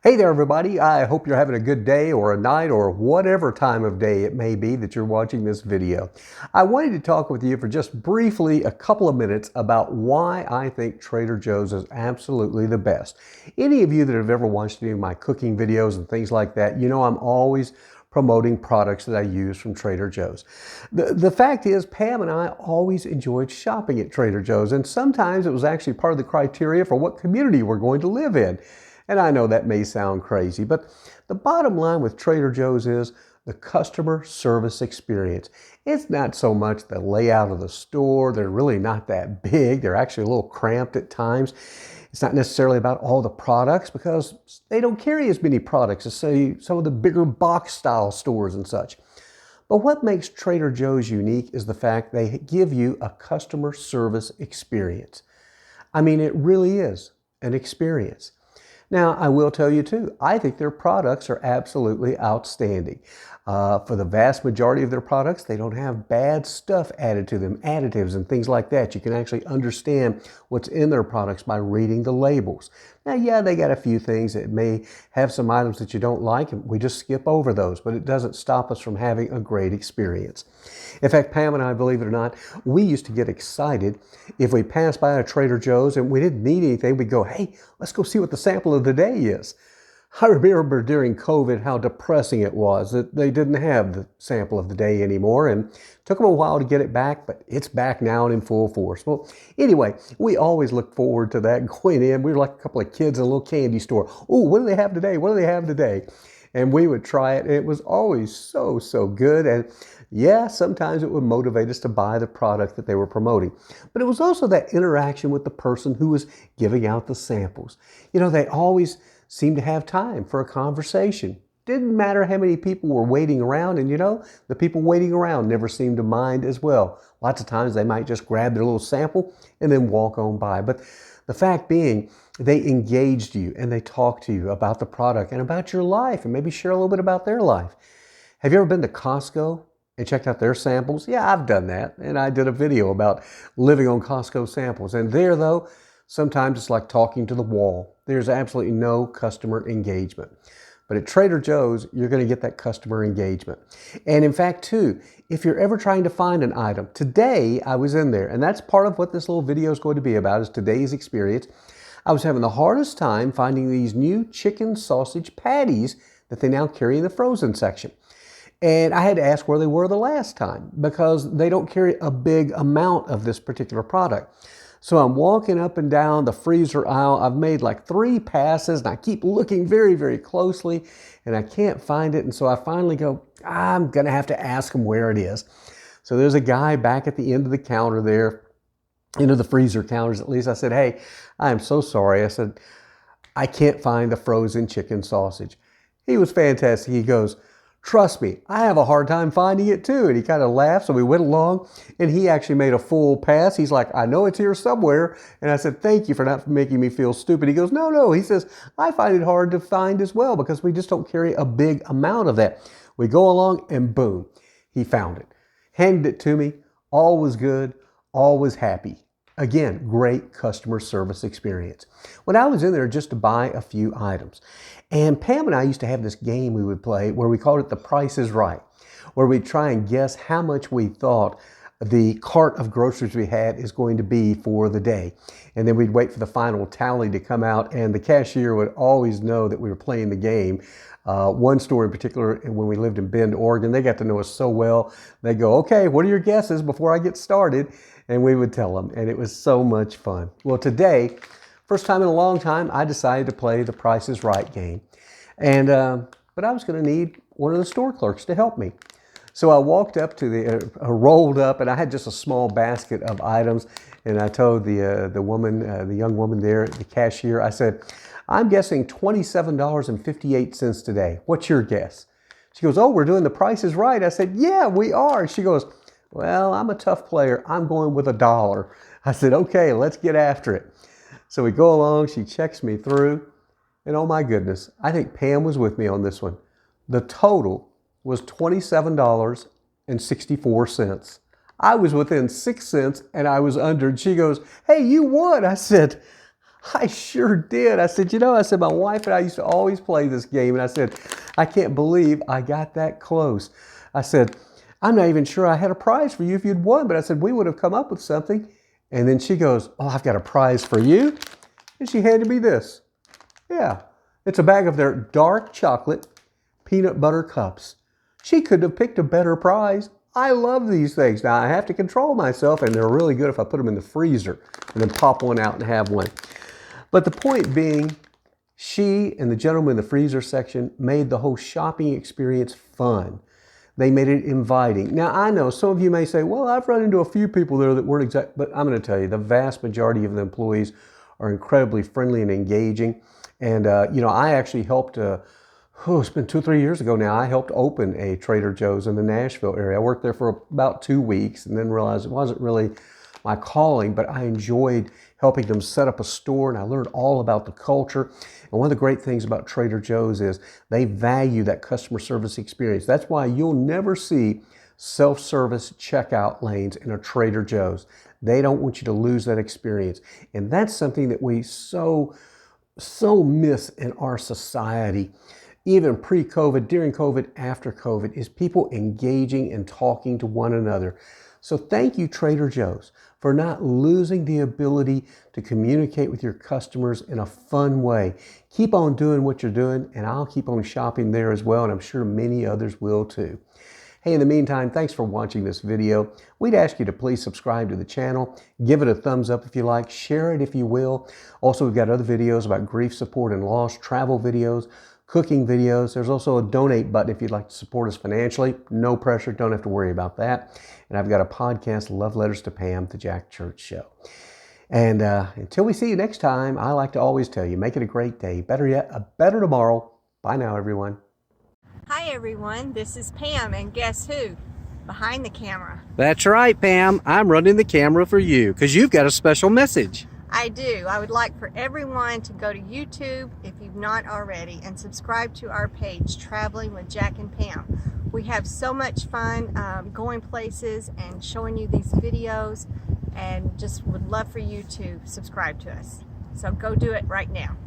Hey there, everybody. I hope you're having a good day or a night or whatever time of day it may be that you're watching this video. I wanted to talk with you for just briefly a couple of minutes about why I think Trader Joe's is absolutely the best. Any of you that have ever watched any of my cooking videos and things like that, you know I'm always promoting products that I use from Trader Joe's. The fact is, Pam and I always enjoyed shopping at Trader Joe's, and sometimes it was actually part of the criteria for what community we're going to live in. And I know that may sound crazy, but the bottom line with Trader Joe's is the customer service experience. It's not so much the layout of the store. They're really not that big. They're actually a little cramped at times. It's not necessarily about all the products because they don't carry as many products as, say, some of the bigger box style stores and such. But what makes Trader Joe's unique is the fact they give you a customer service experience. I mean, it really is an experience. Now, I will tell you too, I think their products are absolutely outstanding. For the vast majority of their products, they don't have bad stuff added to them, additives and things like that. You can actually understand what's in their products by reading the labels. Now, yeah, they got a few things that may have some items that you don't like, and we just skip over those, but it doesn't stop us from having a great experience. In fact, Pam and I, believe it or not, we used to get excited if we passed by a Trader Joe's and we didn't need anything. We'd go, hey, let's go see what the sample of the day is. I remember during COVID how depressing it was that they didn't have the sample of the day anymore, and it took them a while to get it back, but it's back now and in full force. Well, anyway, we always look forward to that going in. We were like a couple of kids in a little candy store. Oh, what do they have today? What do they have today? And we would try it, and it was always so good. And yeah, sometimes it would motivate us to buy the product that they were promoting. But it was also that interaction with the person who was giving out the samples. You know, they always seemed to have time for a conversation. Didn't matter how many people were waiting around, and you know, the people waiting around never seemed to mind as well. Lots of times they might just grab their little sample and then walk on by. But the fact being, they engaged you and they talked to you about the product and about your life and maybe share a little bit about their life. Have you ever been to Costco and checked out their samples? Yeah, I've done that. And I did a video about living on Costco samples. And there, though, sometimes it's like talking to the wall. There's absolutely no customer engagement. But at Trader Joe's, you're going to get that customer engagement. And in fact, too, if you're ever trying to find an item, today I was in there, and that's part of what this little video is going to be about, is today's experience. I was having the hardest time finding these new chicken sausage patties that they now carry in the frozen section. And I had to ask where they were the last time because they don't carry a big amount of this particular product. So I'm walking up and down the freezer aisle. I've made like 3 passes and I keep looking very closely and I can't find it. And so I finally go, I'm going to have to ask them where it is. So there's a guy back at the end of the counter there, into the freezer counters at least. I said, hey, I am so sorry. I said, I can't find the frozen chicken sausage. He was fantastic. He goes, trust me, I have a hard time finding it too. And he kind of laughed. So we went along and he actually made a full pass. He's like, I know it's here somewhere. And I said, thank you for not making me feel stupid. He goes, no. He says, I find it hard to find as well because we just don't carry a big amount of that. We go along and boom, he found it. Handed it to me. All was good. All was happy. Again, great customer service experience. When I was in there just to buy a few items, and Pam and I used to have this game we would play where we called it The Price is Right, where we'd try and guess how much we thought the cart of groceries we had is going to be for the day. And then we'd wait for the final tally to come out, and the cashier would always know that we were playing the game. One store in particular, when we lived in Bend, Oregon, they got to know us so well. They go, okay, what are your guesses before I get started? And we would tell them, and it was so much fun. Well, today, first time in a long time, I decided to play the Price is Right game. And but I was going to need one of the store clerks to help me. So I walked up to rolled up, and I had just a small basket of items. And I told the young woman there, the cashier, I said, I'm guessing $27.58 today. What's your guess? She goes, oh, we're doing the Price is Right. I said, yeah, we are. She goes, well, I'm a tough player. I'm going with $1. I said, okay, let's get after it. So we go along. She checks me through. And oh my goodness, I think Pam was with me on this one. The total was $27.64. I was within 6 cents and I was under. And she goes, hey, you won. I said, I sure did. I said, I said, my wife and I used to always play this game. And I said, I can't believe I got that close. I said, I'm not even sure I had a prize for you if you'd won, but I said, we would have come up with something. And then she goes, oh, I've got a prize for you. And she handed me this. Yeah, it's a bag of their dark chocolate peanut butter cups. She couldn't have picked a better prize. I love these things. Now I have to control myself, and they're really good if I put them in the freezer and then pop one out and have one. But the point being, she and the gentleman in the freezer section made the whole shopping experience fun. They made it inviting. Now, I know some of you may say, well, I've run into a few people there that weren't exact, but I'm going to tell you, the vast majority of the employees are incredibly friendly and engaging. And, I actually helped, it's been 2 or 3 years ago now, I helped open a Trader Joe's in the Nashville area. I worked there for about 2 weeks and then realized it wasn't really my calling, but I enjoyed helping them set up a store, and I learned all about the culture. And one of the great things about Trader Joe's is they value that customer service experience. That's why you'll never see self-service checkout lanes in a Trader Joe's. They don't want you to lose that experience. And that's something that we so miss in our society, even pre-COVID, during COVID, after COVID, is people engaging and talking to one another. So thank you, Trader Joe's, for not losing the ability to communicate with your customers in a fun way. Keep on doing what you're doing, and I'll keep on shopping there as well, and I'm sure many others will too. Hey, in the meantime, thanks for watching this video. We'd ask you to please subscribe to the channel, give it a thumbs up if you like, share it if you will. Also, we've got other videos about grief support and loss, travel videos, cooking videos. There's also a donate button if you'd like to support us financially. No pressure, don't have to worry about that. And I've got a podcast, Love Letters to Pam, The Jack Church Show. And until we see you next time, I like to always tell you, make it a great day. Better yet, a better tomorrow. Bye now, everyone. Hi everyone, this is Pam, and guess who? Behind the camera. That's right, Pam. I'm running the camera for you because you've got a special message. I do. I would like for everyone to go to YouTube, if you've not already, and subscribe to our page, Traveling with Jack and Pam. We have so much fun going places and showing you these videos, and just would love for you to subscribe to us. So go do it right now.